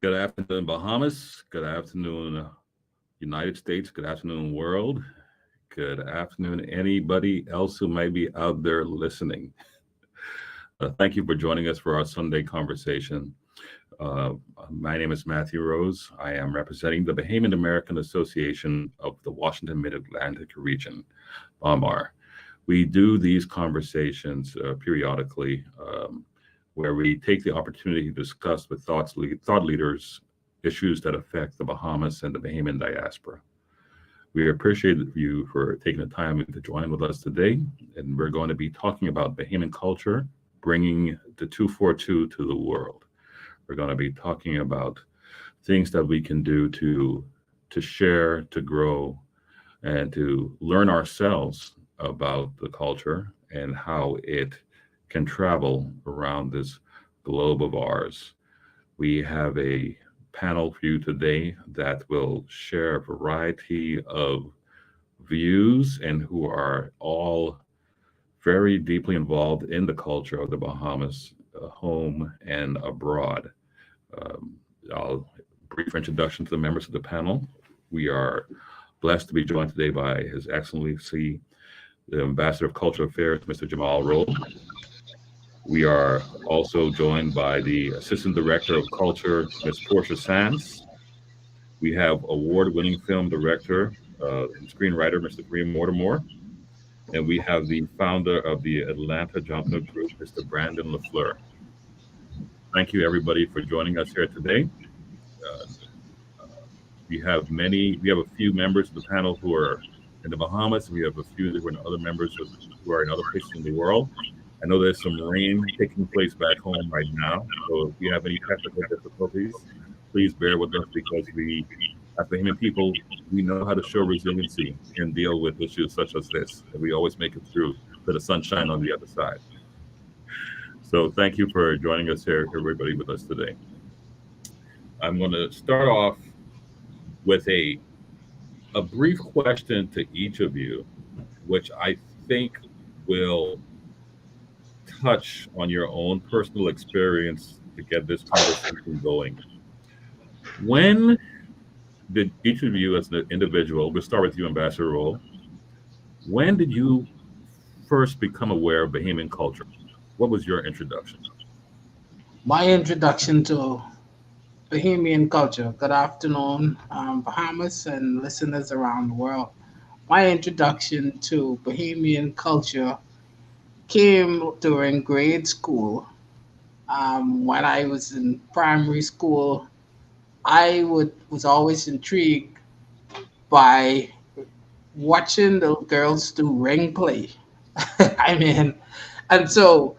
Good afternoon, Bahamas. Good afternoon, United States. Good afternoon, world. Good afternoon, anybody else who might be out there listening. Thank you for joining us for our Sunday conversation. Uh, my name is Matthew Rose. I am representing the Bahamian American Association of the Washington Mid-Atlantic region, BAAWMAR. We do these conversations periodically where we take the opportunity to discuss with thought leaders issues that affect the Bahamas and the Bahamian diaspora. We appreciate you for taking the time to join with us today, and we're going to be talking about Bahamian culture, bringing the 242 to the world. We're going to be talking about things that we can do to share, to grow, and to learn ourselves about the culture and how it can travel around this globe of ours. We have a panel for you today that will share a variety of views and who are all very deeply involved in the culture of the Bahamas, home and abroad. Um, I'll brief introduction to the members of the panel. We are blessed to be joined today by His Excellency, the Ambassador of Cultural Affairs, Mr. Jamal Roll. We are also joined by the Assistant Director of Culture, Ms. Portia Sands. We have award-winning film director and screenwriter, Mr. Graham Mortimer. And we have the founder of the Atlanta Johnson Group, Mr. Brandon LaFleur. Thank you, everybody, for joining us here today. Uh, we have a few members of the panel who are in the Bahamas, and we have a few who are other members who are in other places in the world. I know there's some rain taking place back home right now, so if you have any technical difficulties, please bear with us because we, as Bahamian people, we know how to show resiliency and deal with issues such as this, and we always make it through to the sunshine on the other side. So thank you for joining us here, everybody, with us today. I'm going to start off with a brief question to each of you, which I think will touch on your own personal experience to get this conversation going. When did each of you, as an individual, we'll start with you, Ambassador Roll, when did you first become aware of Bahamian culture? What was your introduction? My introduction to Bahamian culture. Good afternoon, Bahamas and listeners around the world. My introduction to Bahamian culture came during grade school. When I was in primary school, was always intrigued by watching the girls do ring play. I mean, and so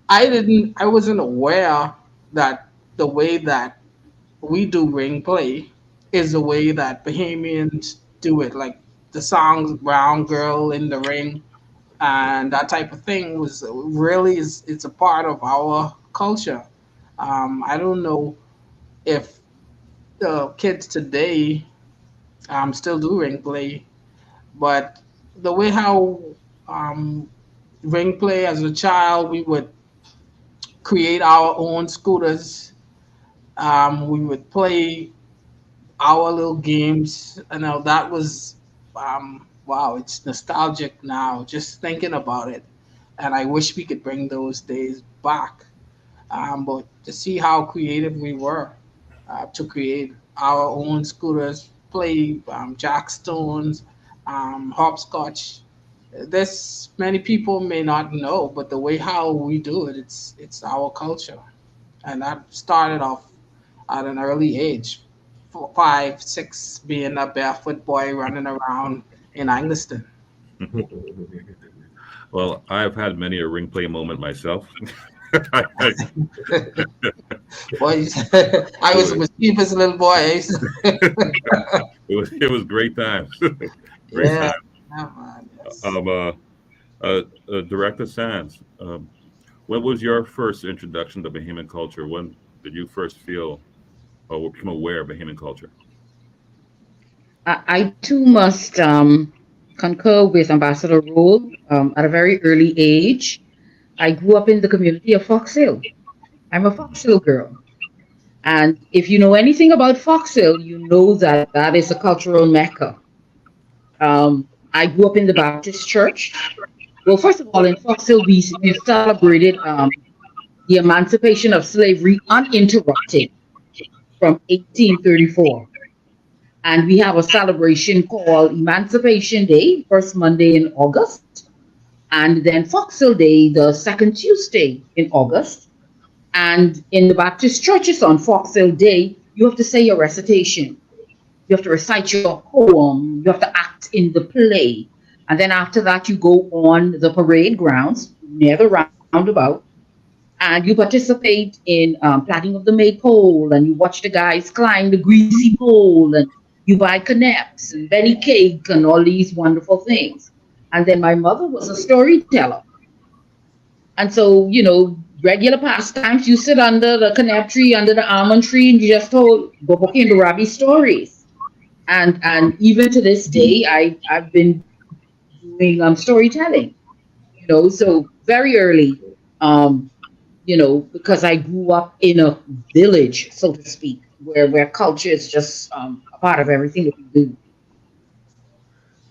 I wasn't aware that the way that we do ring play is the way that Bahamians do it. Like the songs Brown Girl in the Ring and that type of thing was really is it's a part of our culture. I don't know if the kids today still do ring play, but the way how um, ring play as a child, we would create our own scooters. We would play our little games. You know, that was wow, it's nostalgic now just thinking about it. And I wish we could bring those days back. But to see how creative we were to create our own scooters, play jackstones, hopscotch. This many people may not know, but the way how we do it, it's our culture, and that started off at an early age, 5, 6, being a barefoot boy running around in Angliston. Well, I've had many a ring play moment myself. I, I, Boy, I was a mischievous little boy. it was great times, great Yeah, times. yeah, man, yes. Um, uh, Director Sands, what was your first introduction to Bahamian culture? When did you first feel or become aware of Bahamian culture? I too must concur with Ambassador Rule. At a very early age, I grew up in the community of Fox Hill. I'm a Fox Hill girl. And if you know anything about Fox Hill, you know that that is a cultural mecca. I grew up in the Baptist church. Well, first of all, in Fox Hill, we've celebrated the emancipation of slavery uninterrupted from 1834. And we have a celebration called Emancipation Day, first Monday in August, and then Fox Hill Day, the second Tuesday in August. And in the Baptist churches on Fox Hill Day, you have to say your recitation. You have to recite your poem. You have to act in the play. And then after that, you go on the parade grounds near the roundabout and you participate in planting of the maypole, and you watch the guys climb the greasy pole, and you buy connects and Benny cake and all these wonderful things. And then my mother was a storyteller. And so, regular pastimes, you sit under the canap tree, under the almond tree, and you just told Boboki and Barabi stories. And even to this day, I've been doing storytelling, so very early, um, because I grew up in a village, so to speak, where culture is just a part of everything that we do.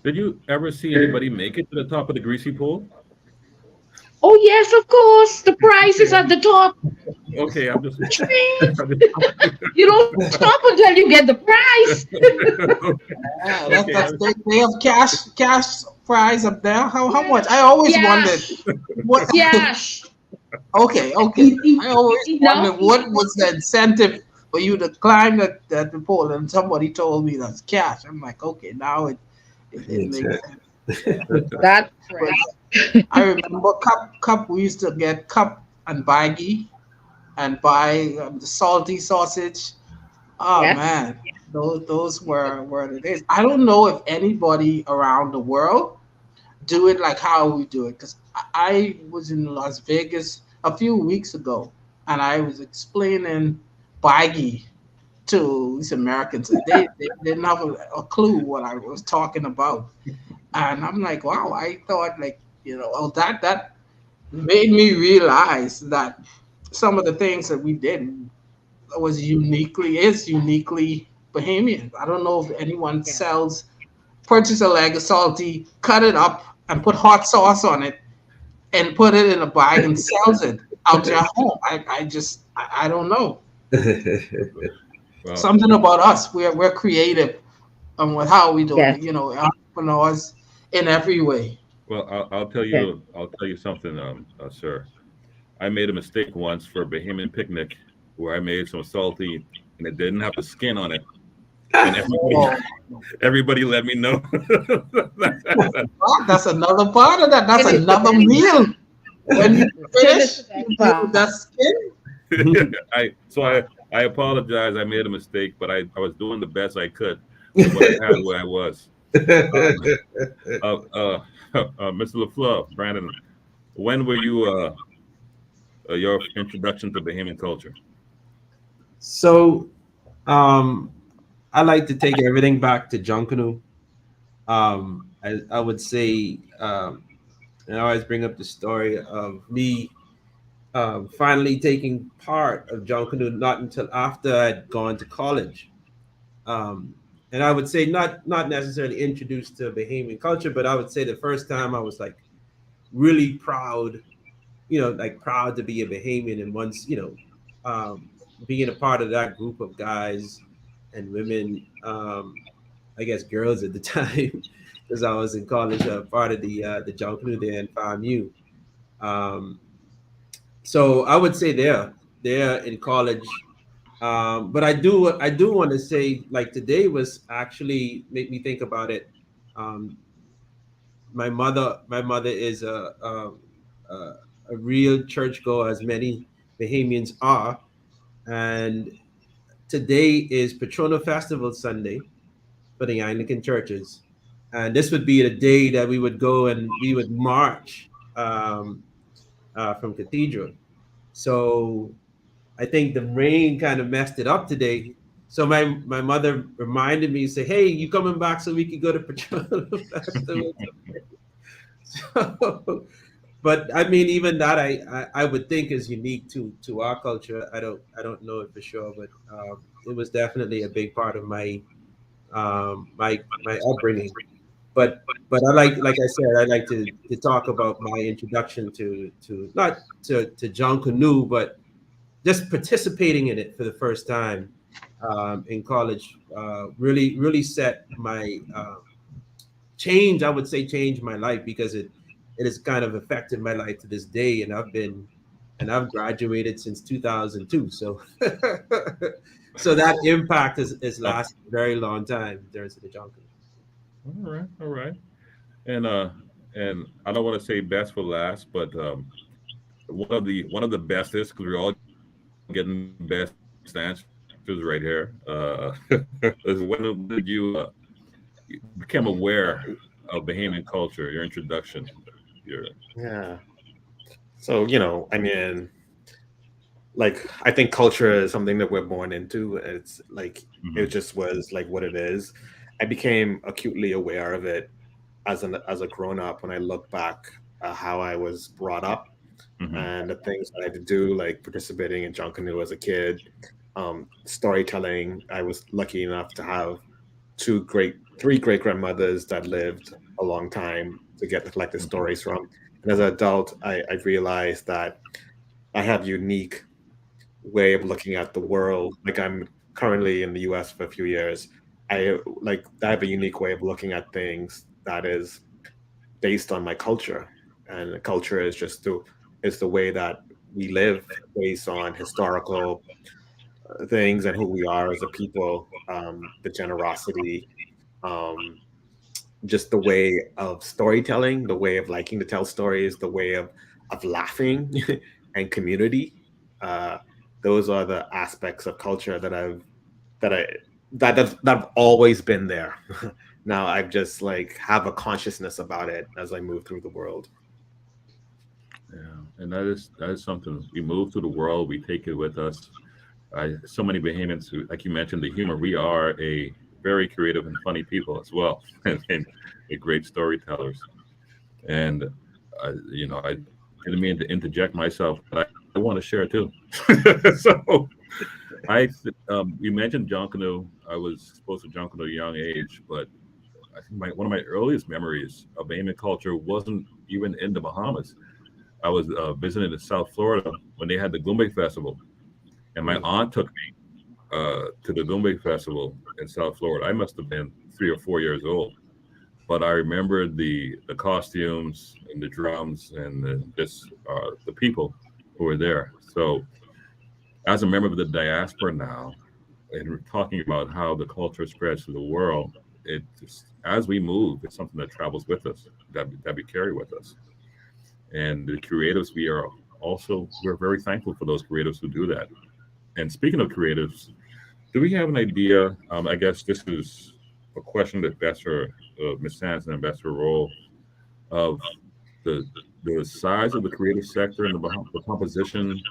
Did you ever see anybody make it to the top of the greasy pole? Oh yes, of course, the prize is at the top. Okay, I'm just. You don't stop until you get the prize. Yeah, Okay, that's they have cash prize up there. How much? I always wondered Yes, what. yes. Okay, okay. I always Now, wondered what was the incentive for you to climb the pole, and somebody told me that's cash. I'm like, okay, now it Makes makes sense. sense. that's But right. I remember cup. We used to get cup and baggie and buy the salty sausage. Oh Yes, man, those were the days. I don't know if anybody around the world do it like how we do it, because I was in Las Vegas a few weeks ago and I was explaining baggy to these Americans. They didn't have a clue what I was talking about, and I'm like, wow, I thought like oh that made me realize that some of the things that we did is uniquely Bahamian. I don't know if anyone yes, purchase a leg of salty, cut it up, and put hot sauce on it, and put it in a bag and sells it out your home. I don't know. well, Something about us. We're creative on what how we do it. yes, Entrepreneurs in every way. I'll tell yes. you, something, sir. I made a mistake once for a Bahamian picnic where I made some salty and it didn't have the skin on it, and everybody Oh, everybody let me know. well, that's another part of that. That's Finish the another best meal. part. When you Finish finish, the best you deal with part. that skin. I apologize. I made a mistake, but I was doing the best I could with what I had where I was. Um, Mr. LaFleur, Brandon, when were you your introduction to Bahamian culture? So, um, I like to take everything back to Junkanoo. I would say, and I always bring up the story of me finally taking part of Junkanoo not until after I'd gone to college. Um, and I would say not necessarily introduced to Bahamian culture, but I would say the first time I was like really proud, like proud to be a Bahamian, and once being a part of that group of guys and women, I guess girls at the time, because I was in college, part of the Junkanoo there in FAMU. Um, so I would say there in college. But I do want to say, like, today was actually make me think about it. Um, my mother is a, a real churchgoer, as many Bahamians are, and today is Patrona Festival Sunday for the Anglican churches, and this would be the day that we would go and we would march from Cathedral. So I think the rain kind of messed it up today. So my mother reminded me, say, "Hey, you coming back so we can go to Patrona Festival?" So, but I mean, even that I would think is unique to our culture. I don't know it for sure, but it was definitely a big part of my upbringing. But like I said, I like to talk about my introduction to not to John Canoe, but just participating in it for the first time in college. Really set my change. I would say change my life because it has kind of affected my life to this day, and I've graduated since 2002. So so that impact is Oh, lasted a very long time in terms of the John Canoe. all right, all right. And I don't want to say best for last, but one of the best is because we're all getting best answers right here. Is when did you become aware of Bahamian culture? Your introduction, your Yeah. So, I mean, like, I think culture is something that we're born into. It's like, it hmm just was like what it is. I became acutely aware of it as a grown up when I look back at how I was brought up hmm and the things that I had to do, like participating in John Canoe as a kid, storytelling. I was lucky enough to have three great grandmothers that lived a long time to get to collect the stories from. And as an adult, I realized that I have unique way of looking at the world. Like I'm currently in the US for a few years. I have a unique way of looking at things that is based on my culture. And the culture is the way that we live based on historical things and who we are as a people, the generosity, um, just the way of storytelling, the way of liking to tell stories, the way of laughing and community. Uh, those are the aspects of culture that I that have always been there. Now I've just like have a consciousness about it as I move through the world. yeah, and that is something we move through the world. We take it with us. So many Bahamians, like you mentioned, the humor. We are a very creative and funny people as well, and a great storytellers. And I didn't mean to interject myself, but I want to share too. So you mentioned John Canoe. I was exposed to John Canoe at a young age, but I think one of my earliest memories of Bahamian culture wasn't even in the Bahamas. I was visiting in South Florida when they had the Goombay Festival, and my Mm. aunt took me to the Goombay Festival in South Florida. I must have been 3 or 4 years old, but I remember the costumes and the drums and the people who were there. So, as a member of the diaspora now, and we're talking about how the culture spreads to the world, it just as we move, it's something that travels with us, that we carry with us. And the creatives, we're very thankful for those creatives who do that. And speaking of creatives, do we have an idea? I guess this is a question that Besser, Ms. Sands and Ambassador Role, of the the size of the creative sector and the composition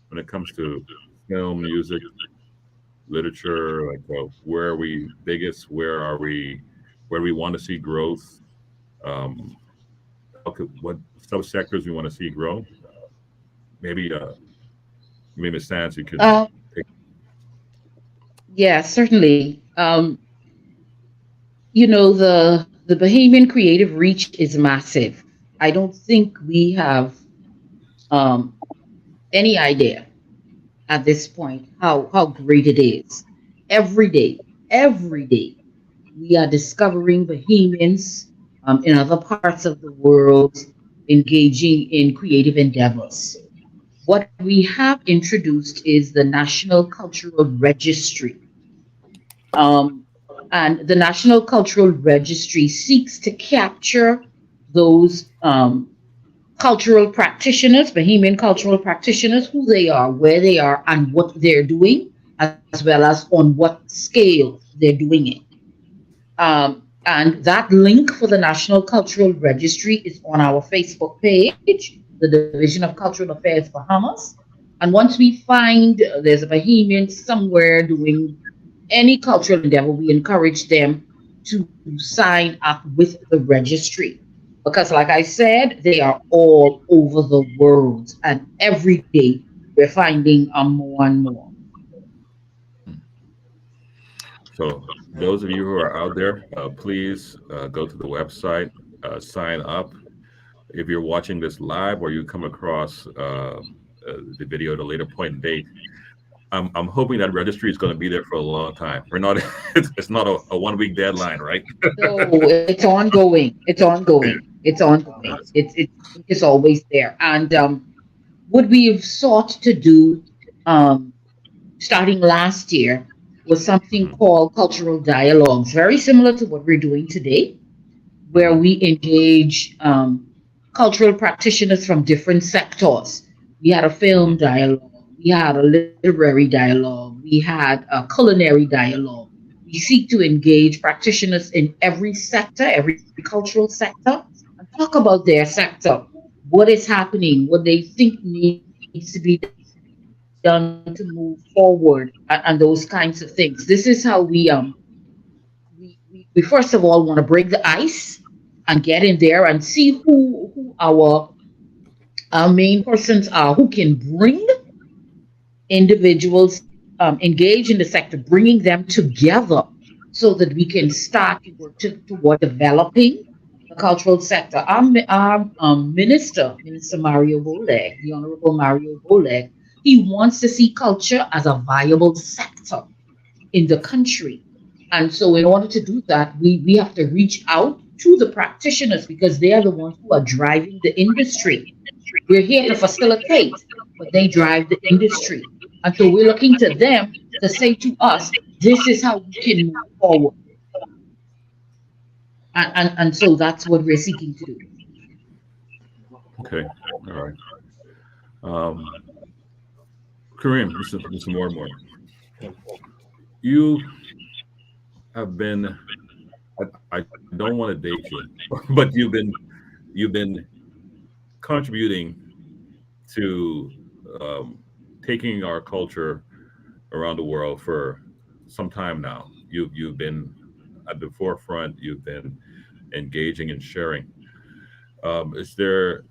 when it comes to film, music, literature. Like where are we biggest? Where do we want to see growth? Um, what subsectors we want to see grow? Maybe Ms. Sands, you could Uh, take. yeah, certainly. The Bahamian creative reach is massive. I don't think we have um, any idea at this point how great it is. Every day, we are discovering Bahamians in other parts of the world engaging in creative endeavors. What we have introduced is the National Cultural Registry. Um, and the National Cultural Registry seeks to capture those cultural practitioners, Bahamian cultural practitioners, who they are, where they are, and what they're doing, as well as on what scale they're doing it. And that link for the National Cultural Registry is on our Facebook page, the Division of Cultural Affairs Bahamas. And once we find there's a Bahamian somewhere doing any cultural endeavor, we encourage them to sign up with the registry. Because, like I said, they are all over the world, and every day we're finding more and more. So, those of you who are out there, please go to the website, sign up. If you're watching this live or you come across the video at a later point in date, I'm hoping that registry is going to be there for a long time. We're not, it's not a 1 week deadline, right? No, it's ongoing. It's ongoing. It's ongoing. It's always there. And what we've sought to do, um, starting last year, was something Hmm. called cultural dialogues, very similar to what we're doing today, where Hmm. we engage cultural practitioners from different sectors. We had a film Hmm. dialogue, we had a literary dialogue, we had a culinary dialogue. We seek to engage practitioners in every sector, every cultural sector, and talk about their sector, what is happening, what they think needs to be done to move forward, and those kinds of things. This is how we first of all want to break the ice and get in there and see who our main persons are, who can bring individuals engaged in the sector, bringing them together so that we can start to work toward developing the cultural sector. Our Minister Mario Boleg, the Honorable Mario Boleg, he wants to see culture as a viable sector in the country. And so, in order to do that, we have to reach out to the practitioners because they are the ones who are driving the industry. We're here to facilitate, but they drive the industry. And so, we're looking to them to say to us, this is how we can move forward. And so, that's what we're seeking to do. Okay. All right. Um, Kareem, listen more and more. You have been, I don't want to date you, but you've been contributing to taking our culture around the world for some time now. You've been at the forefront. You've been engaging and sharing. Is there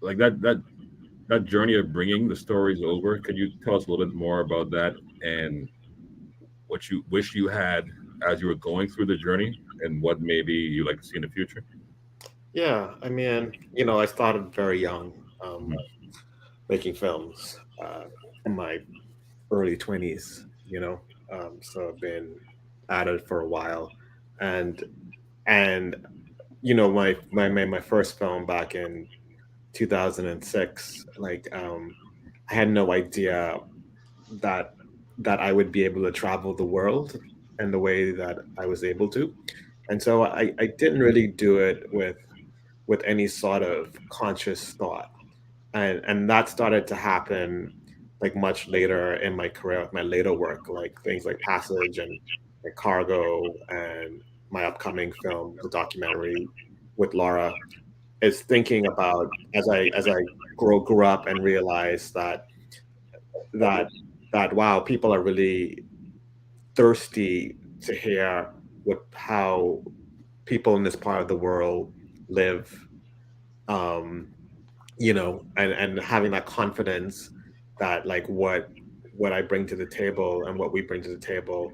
like that journey of bringing the stories over? Could you tell us a little bit more about that and what you wish you had as you were going through the journey, and what maybe you like to see in the future? Yeah, I mean, I started very young, Mhm. making films in my early 20s, so I've been at it for a while. And and my first film back in 2006, like, I had no idea that I would be able to travel the world in the way that I was able to. And so I didn't really do it with any sort of conscious thought. And that started to happen like much later in my career, with my later work, like things like Passage and like Cargo, and my upcoming film, the documentary with Laura, is thinking about, as I grew up and realized that that wow, people are really thirsty to hear what how people in this part of the world live, um and having that confidence that, like, what I bring to the table and what we bring to the table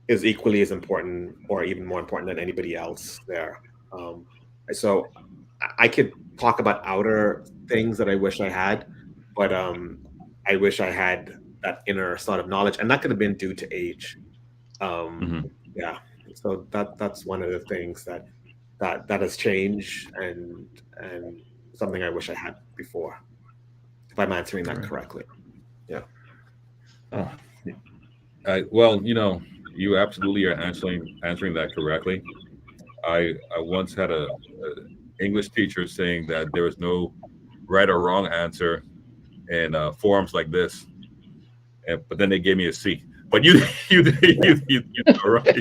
is equally as important or even more important than anybody else there. um so I could talk about outer things that I wish I had, but I wish I had that inner sort of knowledge, and that could have been due to age. um Hmm. yeah, so that's one of the things that has changed, and something I wish I had before, if I'm answering All that right. correctly. Yeah. Oh, well, you absolutely are answering that correctly. I once had a English teacher saying that there was no right or wrong answer in forums like this, but then they gave me a C. But you you did all right.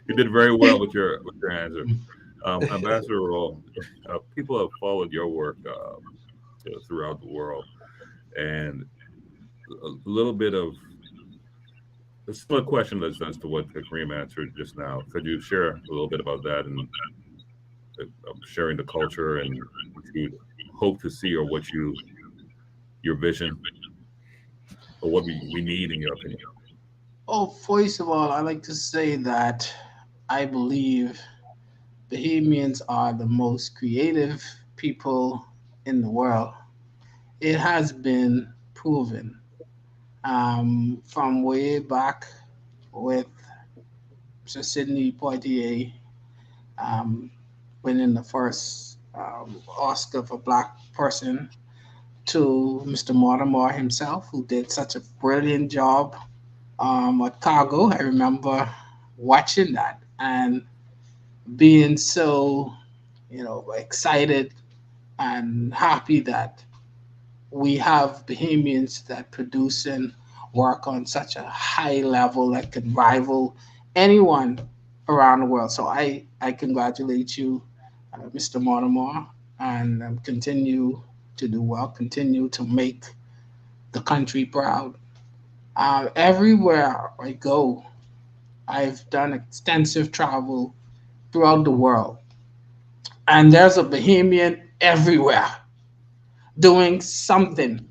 You did very well with your answer. Ambassador Role, people have followed your work throughout the world, and a little bit of a similar question as to what Kareem answered just now. Could you share a little bit about that and sharing the culture and what you hope to see or what your vision or what we need in your opinion? Oh, first of all, I like to say that I believe Bahamians are the most creative people in the world. It has been proven from way back with Sir Sidney Poitier um, winning the first Oscar for Black person to Mr. Mortimer himself, who did such a brilliant job at Cargo. I remember watching that and being so, excited and happy that we have Bahamians that produce and work on such a high level that could rival anyone around the world. So I congratulate you, Mr. Mortimer, and continue to do well, continue to make the country proud. Everywhere I go, I've done extensive travel throughout the world, and there's a Bahamian everywhere doing something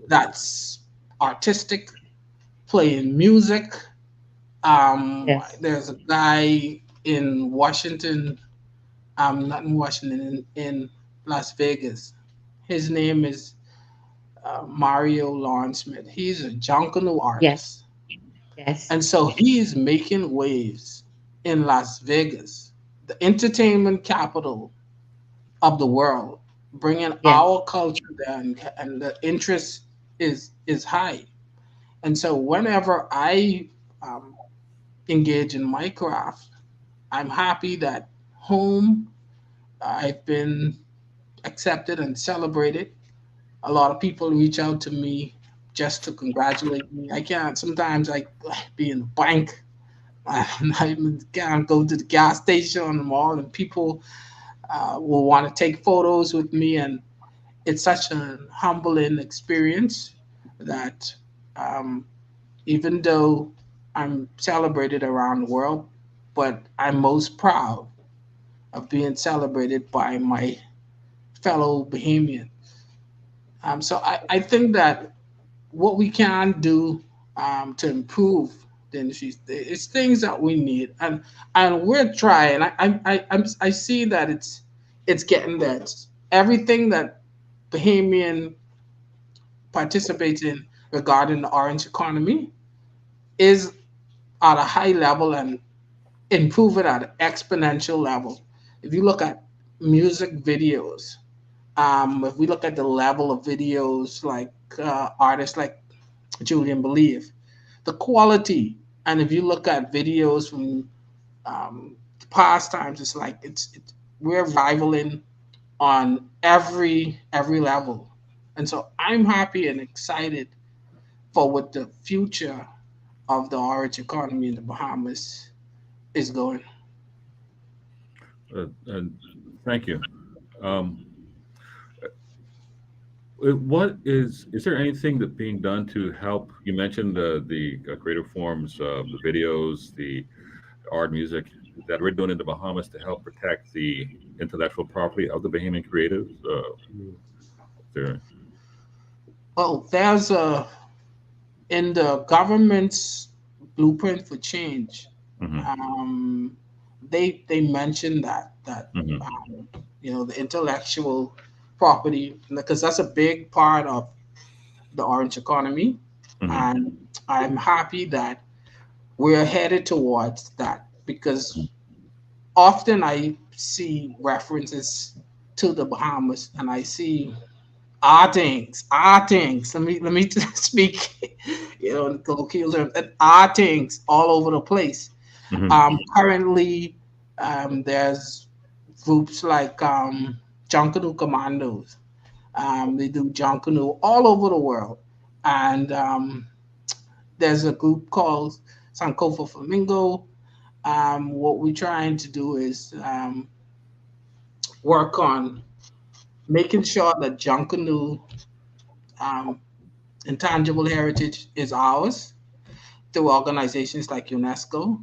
that's artistic, playing music. Yes. There's a guy in Washington, not in Washington, in Las Vegas. His name is Mario Lawrence Smith. He's a Junkanoo Yes. artist. Yes. And so he's making waves in Las Vegas, the entertainment capital of the world, bringing Yes. our culture there, and the interest is high. And so whenever I um, engage in my craft, I'm happy that home I've been accepted and celebrated. A lot of people reach out to me just to congratulate me. I can't sometimes I be in the bank. I can't go to the gas station on the mall, and people will want to take photos with me, and it's such a humbling experience that um, even though I'm celebrated around the world, but I'm most proud of being celebrated by my fellow Bahamian. So I think that what we can do to improve the industry is things that we need, and we're trying. I see that it's getting there. Everything that Bahamian participates in regarding the orange economy is at a high level and improve it at an exponential level. If you look at music videos, if we look at the level of videos like artists like Julian Believe, the quality, and if you look at videos from past times, it's like it's we're rivaling on every level, and so I'm happy and excited for what the future of the orange economy in the Bahamas is going. And thank you. Um, is there anything that being done to help? You mentioned the creative forms, the videos, the art, music that we're doing in the Bahamas to help protect the intellectual property of the Bahamian creatives. There, Well, there's a in the government's blueprint for change. hmm Um, they mentioned that hmm the intellectual property, because that's a big part of the orange economy, hmm and I'm happy that we're headed towards that because often I see references to the Bahamas and I see artings. Let me speak, in colloquial terms, and artings all over the place. hmm Currently, there's groups like Junkanoo Commandos. They do Junkanoo all over the world, and there's a group called Sankofa Flamingo. What we're trying to do is work on making sure that Junkanoo um, intangible heritage is ours, through organizations like UNESCO.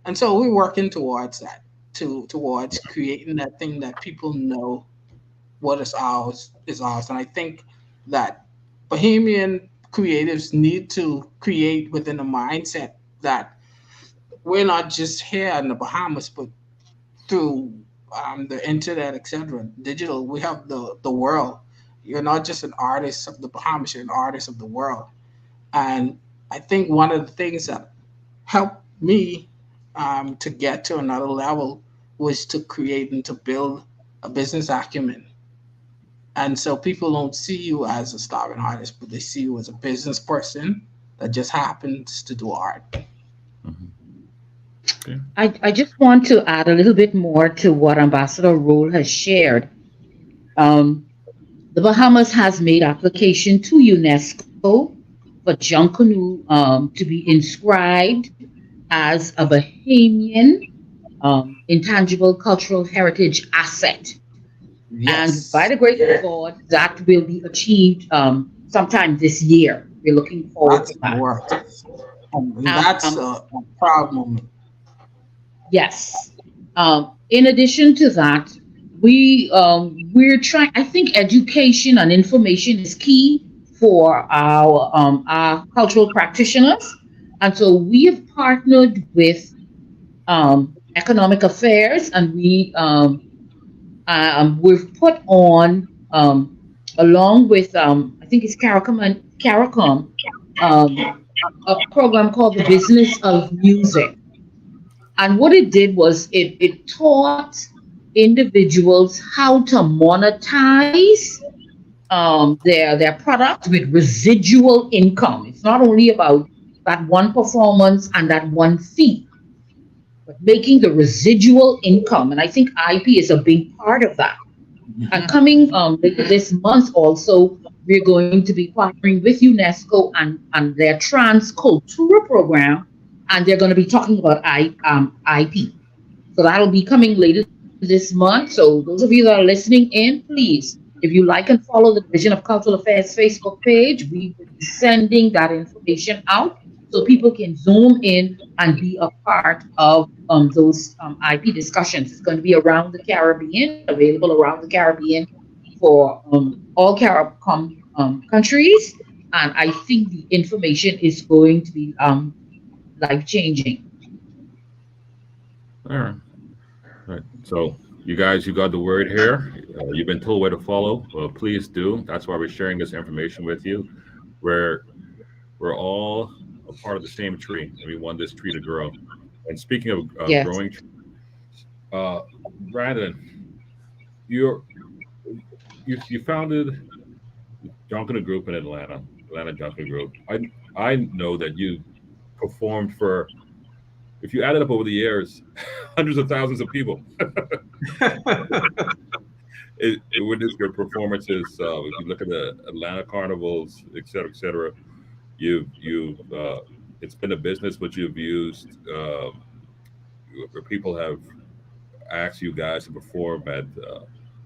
And so we're working towards that, towards creating that thing that people know what is ours. And I think that Bahamian creatives need to create within a mindset that we're not just here in the Bahamas, but through the internet, etc., digital, we have the world. You're not just an artist of the Bahamas; you're an artist of the world. And I think one of the things that helped me to get to another level was to create and to build a business acumen. And so people don't see you as a starving artist, but they see you as a business person that just happens to do art. Mhm. Okay. I just want to add a little bit more to what Ambassador Role has shared. Um, the Bahamas has made application to UNESCO for Junkanoo to be inscribed as a Bahamian intangible cultural heritage asset. And by Yes, the grace of God, that will be achieved sometime this year. We're looking forward that's to that. gorgeous. And Um, that's a proud moment. yes. In addition to that, we're trying. I think education and information is key for our cultural practitioners, and so we have partnered with economic affairs, and we've put on along with I think it's CARICOM a program called the Business of Music. And what it did was it taught individuals how to monetize their product with residual income. It's not only about that one performance and that one fee, but making the residual income. And I think IP is a big part of that. And Mhm. coming later this month also, we're going to be partnering with UNESCO and their Transcultura program, and they're going to be talking about IP. So that'll be coming later this month. So those of you that are listening in, please, if you like and follow the Division of Cultural Affairs Facebook page, we will be sending that information out so people can zoom in and be a part of those IP discussions. It's going to be around the Caribbean, available around the Caribbean for all CARICOM countries. And I think the information is going to be life changing. All right. All right. So you guys, you got the word here. You've been told where to follow. Well, please do. That's why we're sharing this information with you. We're we're all a part of the same tree, and we want this tree to grow. And speaking of Yes. growing, uh, Brandon, you're you founded Junkanoo Group in Atlanta, Atlanta Junkanoo Group. I know that you performed for, if you add it up over the years, hundreds of thousands of people. It witnessed your performances. If you look at the Atlanta carnivals, et cetera, you've it's been a business which you've used where people have asked you guys to perform at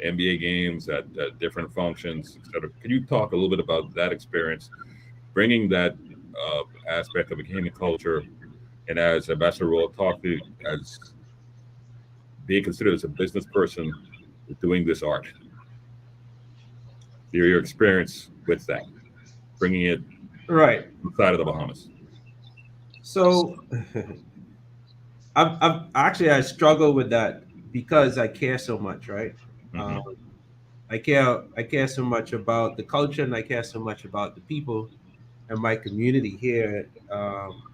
NBA games, at different functions, et cetera. Can you talk a little bit about that experience, bringing that aspect of Bahamian culture, and as Ambassador Royal talked to, as being considered as a business person doing this art, your experience with that, bringing it Right. inside of the Bahamas. So I've actually I struggle with that because I care so much, right? Um, Hmm. I care so much about the culture, and I care so much about the people and my community here.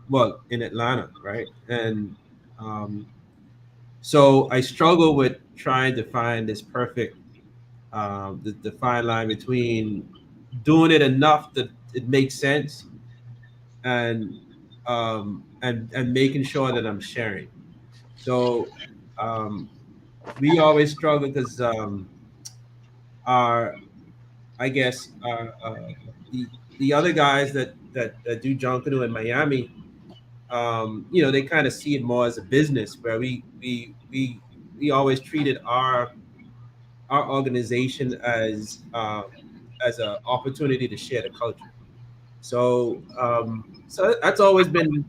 Well, in Atlanta, right? And um, so I struggle with trying to find this perfect, the fine line between doing it enough that it makes sense, and and making sure that I'm sharing. So um, we always struggle because our I guess the other guys that do Junkanoo in Miami, they kind of see it more as a business, where we always treated our organization as an opportunity to share the culture. So that's always been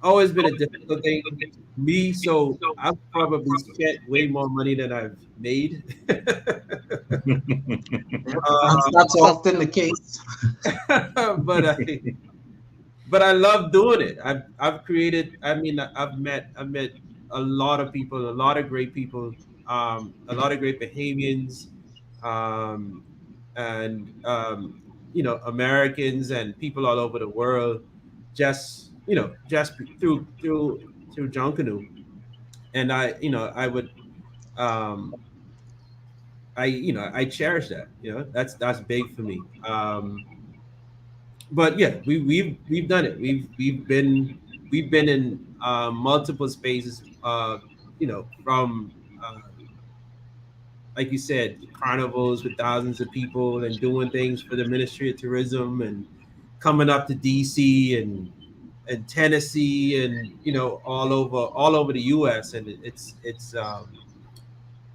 a difficult thing for me. So I've probably spent way more money than I've made. Yep, that's often the case. but I love doing it. I've created. I mean, I've met a lot of people, a lot of great people, a lot of great Bahamians, um, and Americans and people all over the world, just through Junkanoo. And I would, um, I cherish that. That's big for me. But yeah, we've done it. We've been in multiple spaces. From like you said, carnivals with thousands of people and doing things for the Ministry of Tourism and coming up to DC and Tennessee and all over the U.S. and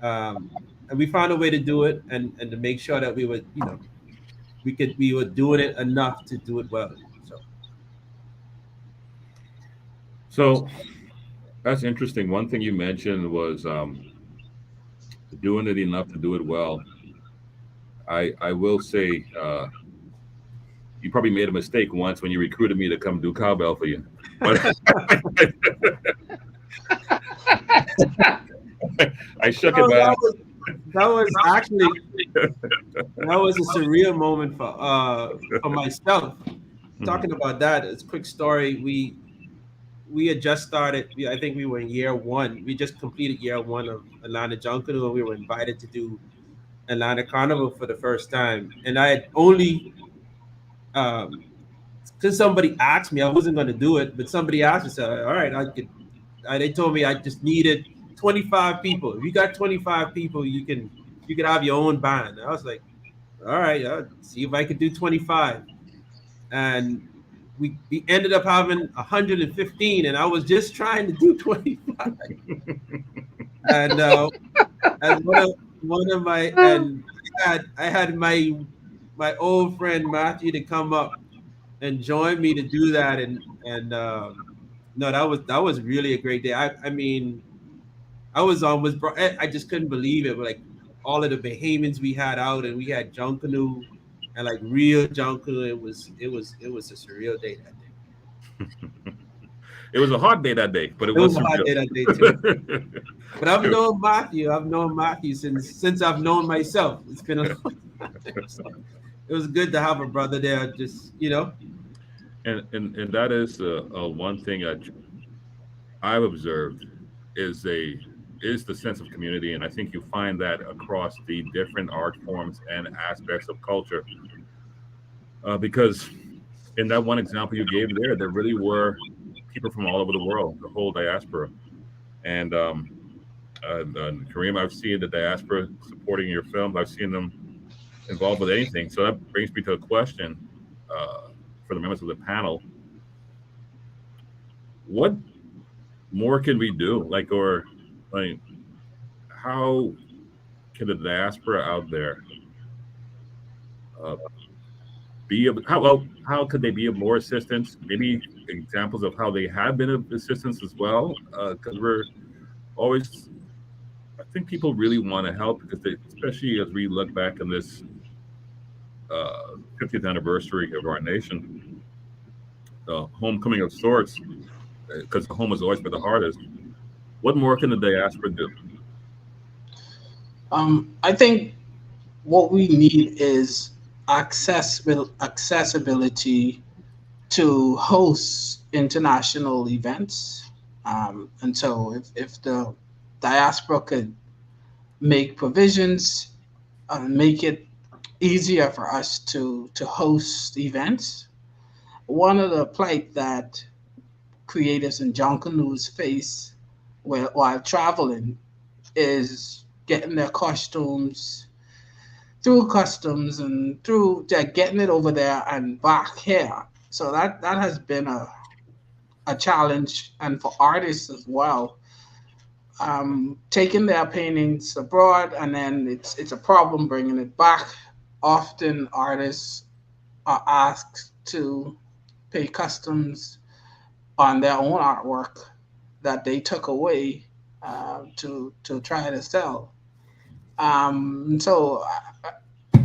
um, and we found a way to do it and to make sure that we were doing it enough to do it well. So. So that's interesting. One thing you mentioned was doing it enough to do it well. I will say you probably made a mistake once when you recruited me to come do cowbell for you, but I shook it back. That was actually that was a surreal moment for myself. Talking about that, it's a quick story. We had just started. I think we were in year one. We just completed year one of Atlanta Junkanoo, and we were invited to do Atlanta Carnival for the first time. And I had only, because somebody asked me, I wasn't going to do it, but somebody asked me, said, "All right, I could." They told me I just needed 25 people. If you got 25 people, you can have your own band. I was like, "All right, I'll see if I could do 25." And we ended up having 115, and I was just trying to do 25. And and one of my and I had my old friend Matthew to come up and join me to do that, and no, that was really a great day. I mean, I was almost I just couldn't believe it. Like all of the Bahamians we had out, and we had Junkanoo and like real Junkanoo. It was a surreal day that day. It was a hot day that day, but it It was was a hot day that day too. surreal. But I've known Matthew since I've known myself. It's been a long time. So it was good to have a brother there. Just. And that is one thing I've observed is the sense of community, and I think you find that across the different art forms and aspects of culture. Because in that one example you gave there really were people from all over the world, the whole diaspora. And Kareem, I've seen the diaspora supporting your films. I've seen them involved with anything. So that brings me to a question for the members of the panel: what more can we do? Like, how can the diaspora out there uh, how could they be of more assistance? Maybe examples of how they have been of assistance as well, because we're always. I think people really want to help because especially as we look back on this 50th anniversary of our nation, the homecoming of sorts, because the home has always been the hardest. What more can the diaspora do? I think what we need is accessibility to host international events. And so if the diaspora could make provisions and make it easier for us to host events. One of the plight that creators and Junkanoo's face while traveling is getting their costumes through customs and through getting it over there and back here. So that has been a challenge, and for artists as well. Taking their paintings abroad and then it's a problem bringing it back. Often artists are asked to pay customs on their own artwork that they took away to try to sell. So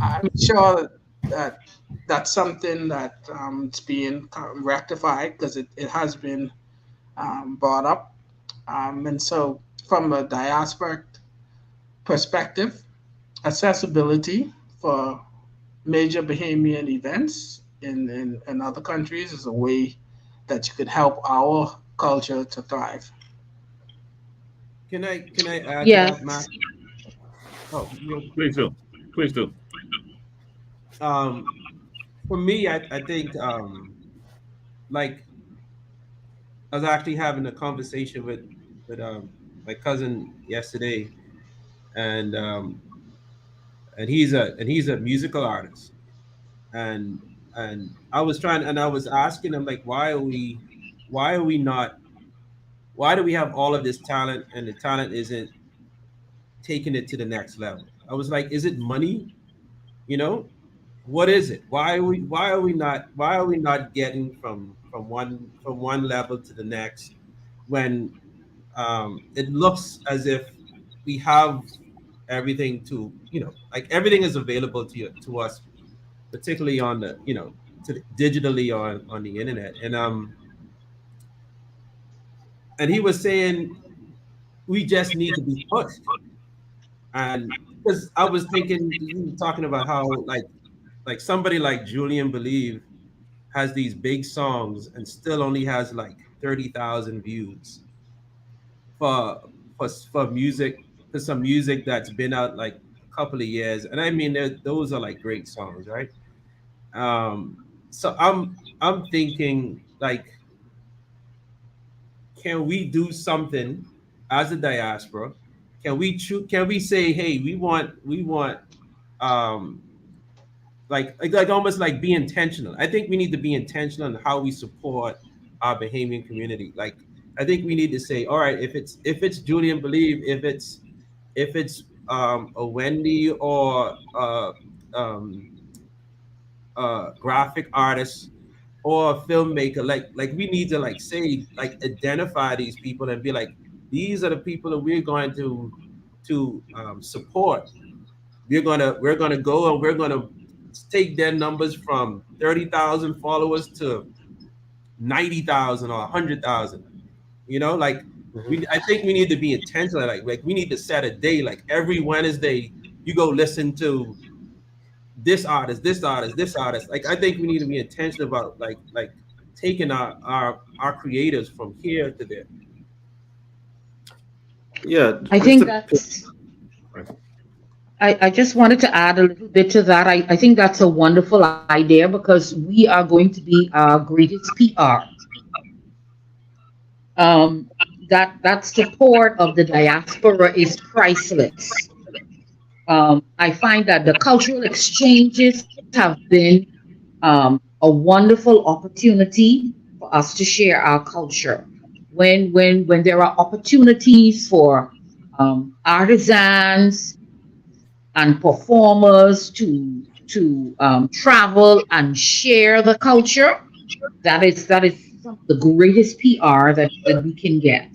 I'm sure that that's something that it's being rectified because it has been brought up. And so, from a diasporic perspective, accessibility for major Bahamian events in other countries is a way that you could help our culture to thrive. Can I add to that, Matt? Yes. Oh, Please do. Please do. um, for me, I think like I was actually having a conversation with my cousin yesterday, and he's a musical artist, and I was trying, and I was asking him, like, why are we not, why do we have all of this talent and the talent isn't taking it to the next level? I was like, is it money? You know, what is it? Why are we not getting from one level to the next when it looks as if we have everything to, like everything is available to us, particularly on the, digitally on the internet. And he was saying we just need to be pushed. And because I was thinking, we were talking about how like somebody like Julian Believe has these big songs and still only has like 30,000 views for for music, for some music that's been out like a couple of years. And I mean, those are like great songs, right? Um, so I'm thinking, like, can we do something as a diaspora? Can we say, hey, we want um like almost like be intentional. I think we need to be intentional in how we support our Bahamian community. Like, I think we need to say, all right, if it's Julian Believe, if it's a Wendy or um graphic artist or a filmmaker, like we need to like say, like, identify these people and be like, these are the people that we're going to support. We're gonna go and we're gonna take their numbers from 30,000 followers to 90,000 or 100,000. Like, Mhm. I think we need to be intentional. Like we need to set a day. Like every Wednesday, you go listen to this artist, this artist, this artist. Like, I think we need to be intentional about like taking our creators from here to there. Yeah, I just think to that's, I just wanted to add a little bit to that. I think that's a wonderful idea because we are going to be our greatest PR. Um, that support of the diaspora is priceless. I find that the cultural exchanges have been a wonderful opportunity for us to share our culture. When there are opportunities for artisans and performers to travel and share the culture, that is some of the greatest PR that we can get.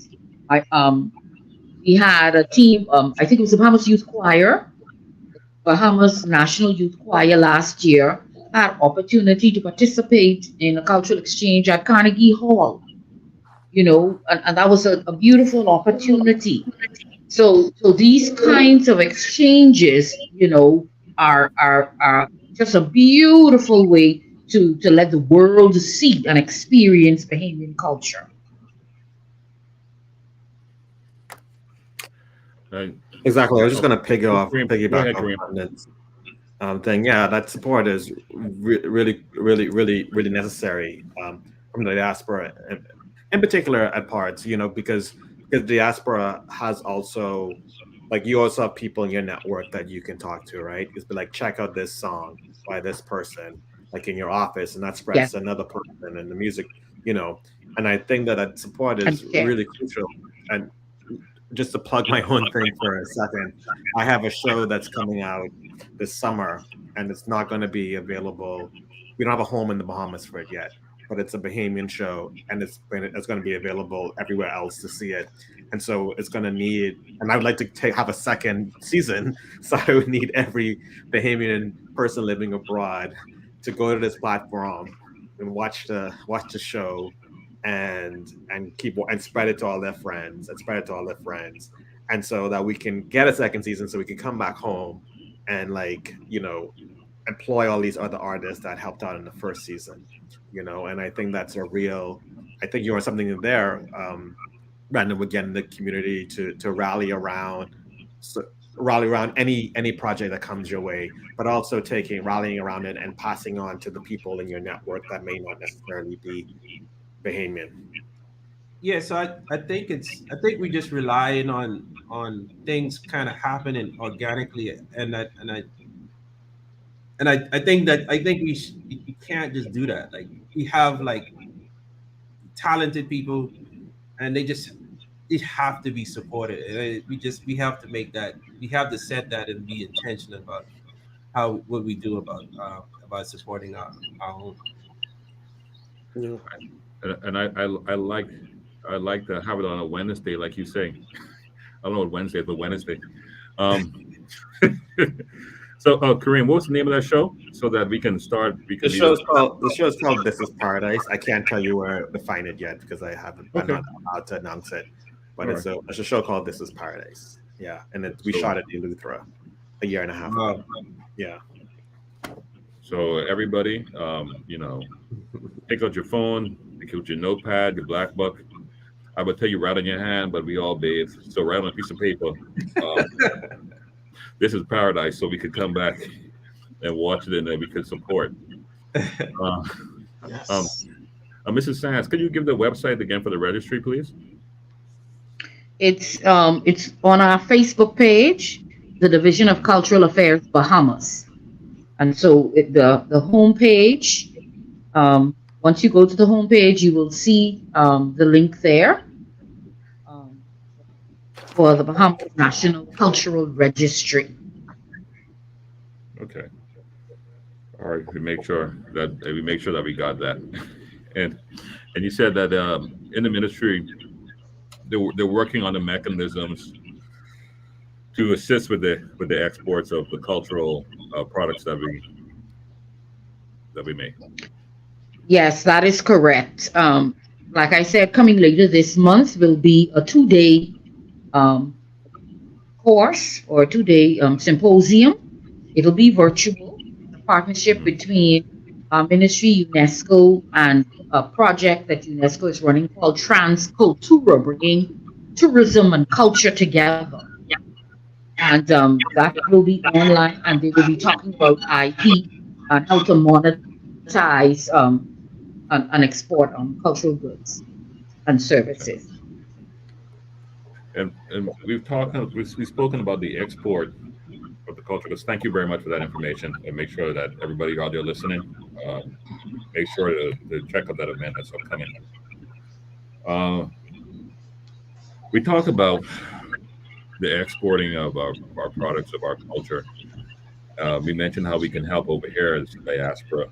I We had a team, I think it was the Bahamas Youth Choir, Bahamas National Youth Choir last year had opportunity to participate in a cultural exchange at Carnegie Hall, and that was a beautiful opportunity. So these kinds of exchanges, are just a beautiful way to let the world see and experience Bahamian culture. Uh, exactly. I was just oh, going to go piggyback ahead, off Kareem. Brandon's thing. Yeah, that support is really, really, really, really necessary from the diaspora, in particular at parts. Because the diaspora has also, like, you also have people in your network that you can talk to, right? It's be like, check out this song by this person, like in your office, and that spreads Yes, to another person, and the music, you know. And I think that support and is share. really crucial. And just to plug my own thing for a second, I have a show that's coming out this summer, and it's not going to be available we don't have a home in the Bahamas for it yet, but it's a Bahamian show, and it's going to be available everywhere else to see it. And so it's going to need, and I would like to have a second season, so I would need every Bahamian person living abroad to go to this platform and watch the show, and spread it to all their friends, and so that we can get a second season, so we can come back home and, like, employ all these other artists that helped out in the first season, and I think that's I think you're something in there, Brandon, would get in the community to rally around any project that comes your way, but also rallying around it and passing on to the people in your network that may not necessarily be Bahamian. Yeah, so I think we're just relying on things kind of happening organically, and I think we can't just do that. Like, we have, like, talented people, and they have to be supported. And we have to set that and be intentional about what we do about supporting our own. Yeah. And I like to have it on a Wednesday, like you say. I don't know what Wednesday is, but Wednesday. So, Kareem, what's the name of that show, so that we can start? The show's called This Is Paradise. I can't tell you where to find it yet because I'm not allowed to announce it. But it's a show called This Is Paradise. Yeah, and we shot it in Luthra a year and a half ago. Yeah. So everybody, pick out your phone, pick out your notepad, your black book. I would tell you write on your hand, but we all bathe, so write on a piece of paper. This is Paradise, so we could come back and watch it, and then we could support. Yes. Mrs. Sands, could you give the website again for the registry, please? It's on our Facebook page, the Division of Cultural Affairs Bahamas. And so the homepage, once you go to the homepage, you will see the link there for the Bahamas National Cultural Registry. Okay. All right. We make sure that we got that. And you said that in the ministry, they're working on the mechanisms to assist with the exports of the cultural products that we make. Yes, that is correct. Like I said, coming later this month will be a 2-day course, or a 2-day symposium. It'll be virtual. A partnership between our ministry, UNESCO, and a project that UNESCO is running called Transcultura, bringing tourism and culture together. And that will be online, and they will be talking about IP and how to monetize and export cultural goods and services. And we've spoken about the export of the culture. Thank you very much for that information, and make sure that everybody out there listening, make sure to check out that event that's upcoming. We talk about the exporting of our products, of our culture. We mentioned how we can help over here as diaspora,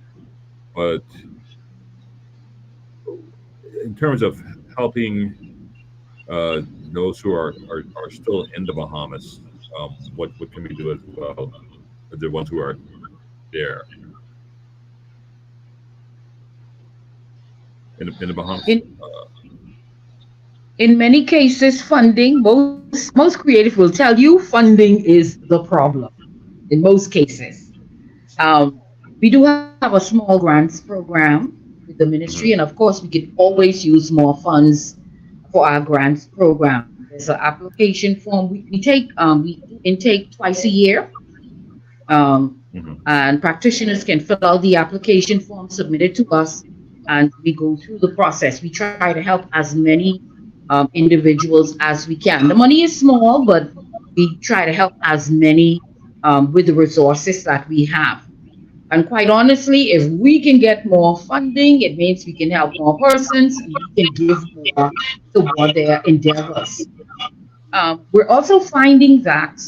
but in terms of helping those who are still in the Bahamas, what can we do as well? The ones who are there in the Bahamas. In many cases, funding, most creative will tell you funding is the problem in most cases. We do have a small grants program with the ministry, and of course we can always use more funds for our grants program. There's an application form. We intake twice a year, and practitioners can fill out the application form, submit it to us, and we go through the process. We try to help as many individuals as we can. The money is small, but we try to help as many with the resources that we have. And quite honestly, if we can get more funding, it means we can help more persons, and we can give more toward their endeavors. We're also finding that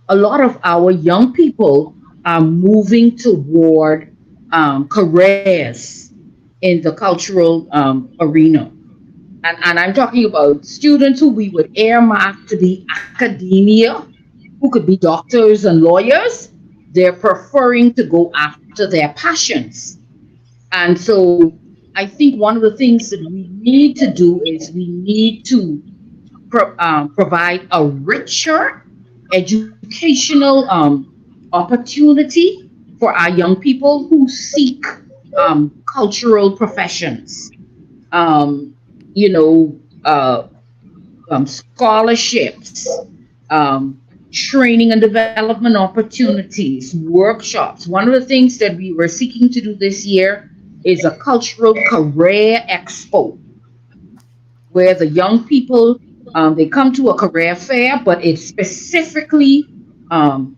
a lot of our young people are moving toward careers in the cultural arena. And I'm talking about students who we would earmark to be academia, who could be doctors and lawyers. They're preferring to go after their passions. And so I think one of the things that we need to do is we need to provide a richer educational opportunity for our young people who seek cultural professions. Um, you know, scholarships, um, training and development opportunities, workshops. One of the things that we were seeking to do this year is a cultural career expo where the young people they come to a career fair, but it's specifically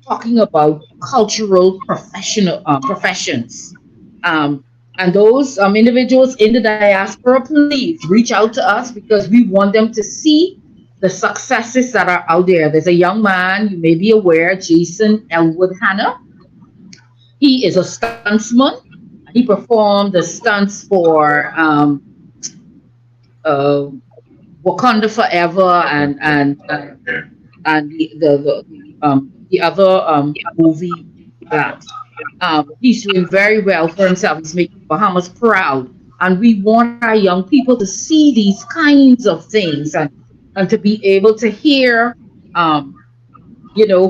talking about cultural professional professions. Um, and those individuals in the diaspora, please reach out to us because we want them to see the successes that are out there. There's a young man, you may be aware, Jason Elwood Hanna. He is a stuntsman. He performed the stunts for uh, Wakanda Forever and the other movie that he's doing very well for himself. He's making Bahamas proud, and we want our young people to see these kinds of things and to be able to hear, um,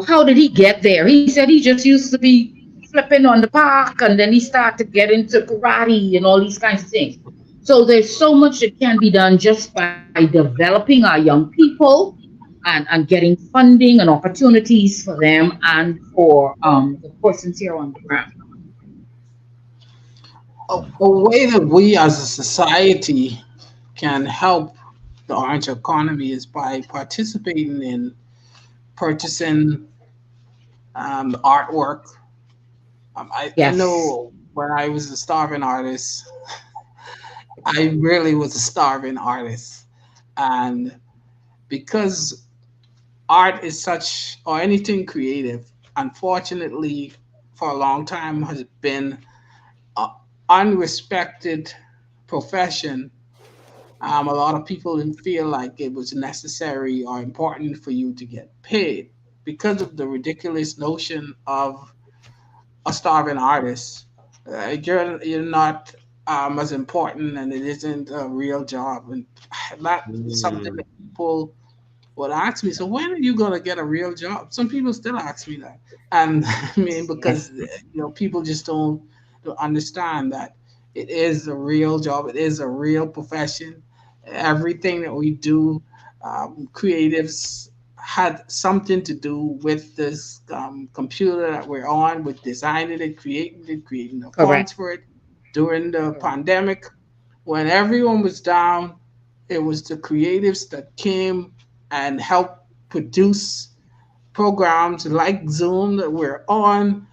how did he get there? He said he just used to be flipping on the park, and then he started to get into karate and all these kinds of things. So there's so much that can be done just by developing our young people and getting funding and opportunities for them and for the persons here on the ground. A way that we as a society can help the orange economy is by participating in purchasing artwork. I Yes. know when I was a starving artist, I really was a starving artist. And because art is such, or anything creative, unfortunately, for a long time has been an unrespected profession. A lot of people didn't feel like it was necessary or important for you to get paid because of the ridiculous notion of a starving artist. You're not as important, and it isn't a real job, and that's something Mm. that people would ask me. So when are you gonna get a real job? Some people still ask me that, and I mean because Yes. people just don't understand that it is a real job. It is a real profession. Everything that we do, creatives had something to do with this computer that we're on, with designing it, creating the fonts Correct. for it. During the Correct. pandemic, when everyone was down, it was the creatives that came and helped produce programs like Zoom that we're on,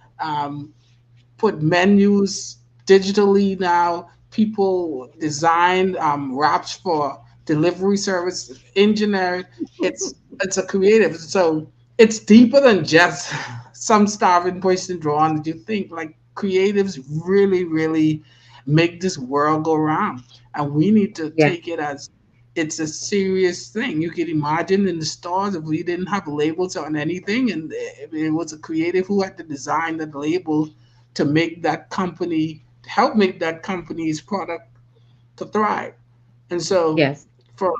put menus digitally now. People design wraps for delivery service, engineering. It's a creative. So it's deeper than just some starving person drawing that you think. Like creatives really, really make this world go round. And we need to Yeah. take it as it's a serious thing. You can imagine in the stores if we didn't have labels on anything, and it was a creative who had to design the label to make that company, to help make that company's product to thrive. And so Yes. for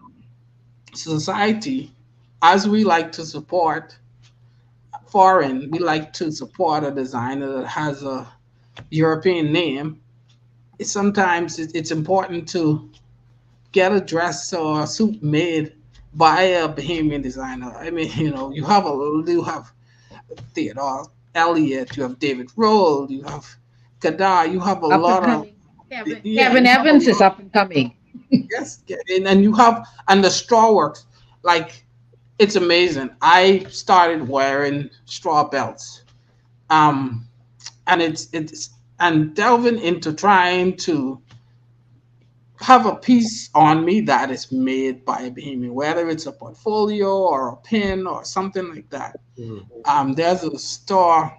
society, as we like to support foreign, we like to support a designer that has a European name. Sometimes it's important to get a dress or a suit made by a Bahamian designer. I mean, you have Theodore Elliott, you have David Roll, you have Kadar, you have a Up and lot of coming. Kevin yeah, Kevin you have a Evans is lot. up and coming. Yes, yeah, and you have and the straw works like it's amazing. I started wearing straw belts, um, and it's and delving into trying to have a piece on me that is made by a Bahamian, whether it's a portfolio or a pin or something like that. Mm. There's a store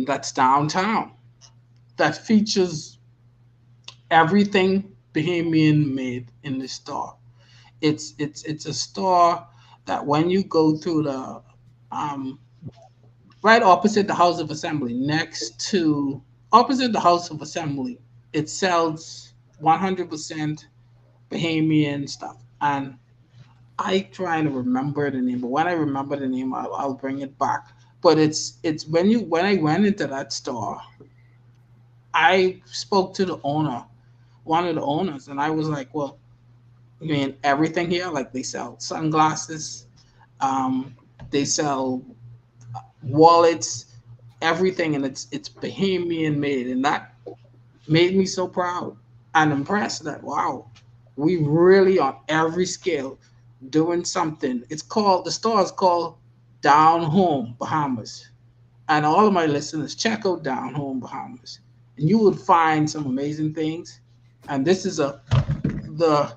that's downtown, that features everything Bahamian made in the store. It's a store that when you go through the um, right opposite the House of Assembly, next to opposite the House of Assembly, it sells 100% Bahamian stuff. And I trying to remember the name, but when I remember the name, I'll bring it back. But it's when I went into that store, I spoke to the owner, one of the owners, and I was like, "Well, you mean everything here? Like they sell sunglasses, um, they sell wallets, everything, and it's Bahamian made, and that made me so proud and impressed that wow, we really on every scale doing something. It's called the store is called Down Home Bahamas, and all of my listeners check out Down Home Bahamas, and you would find some amazing things. And this is the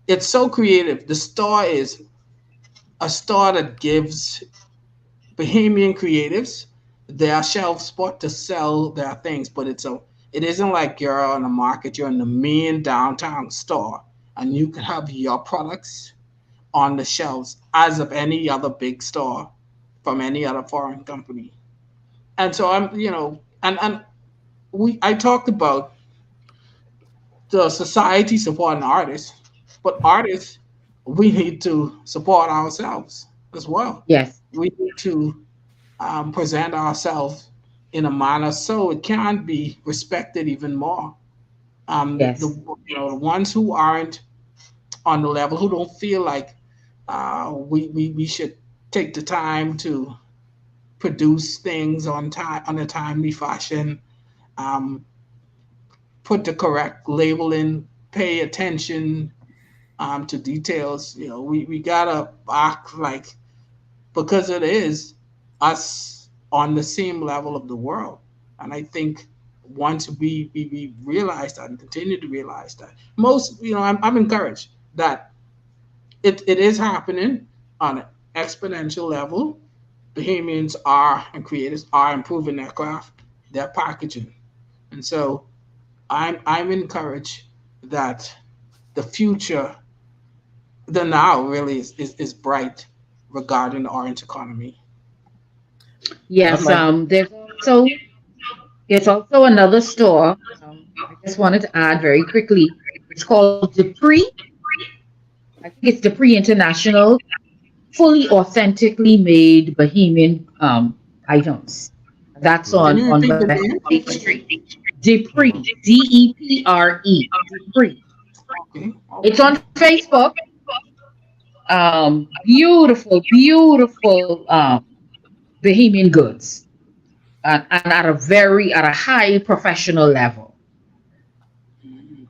it's so creative. The store is a store that gives Bahamian creatives their shelf spot to sell their things, but it isn't like you're on a market, you're in the main downtown store and you can have your products on the shelves as of any other big store from any other foreign company. And so I'm, and we I talked about the society supporting artists, but artists we need to support ourselves as well. Yes. We need to present ourselves in a manner so it can be respected even more. The Yes. the ones who aren't on the level, who don't feel like we should take the time to produce things on time on a timely fashion, um, put the correct label in, pay attention to details. We gotta act like because it is us on the same level of the world. And I think once we realize that and continue to realize that, most, I'm encouraged that it is happening on an exponential level. Bahamians are and creators are improving their craft, their packaging. And so I'm encouraged that the future, the now really is bright regarding the orange economy. I'd Yes. like There's also another store. I just wanted to add very quickly. It's called Dupree. I think it's Dupree International, fully authentically made Bahamian items. That's Can on you on repeat the West name? State Street. Dupree, Mhm. Depre, Dupree. Okay, It's okay. on Facebook. Beautiful, beautiful Bahamian goods, and at a high professional level. Mhm.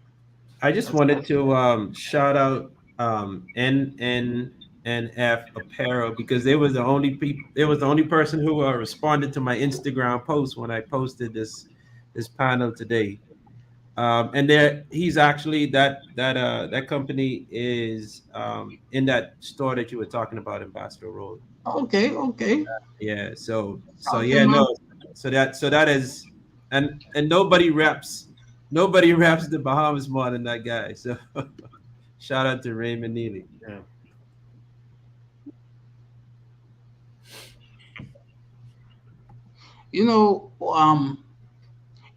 I just That's wanted awesome. to shout out NNNF Apparel because they was the only person who responded to my Instagram post when I posted this panel today. And there he's actually that company is in that store that you were talking about, Ambassador Road. Okay, okay. Yeah, so Shout yeah, them no, out. so that is, and nobody raps the Bahamas more than that guy. So shout out to Raymond Neely. Yeah. You know,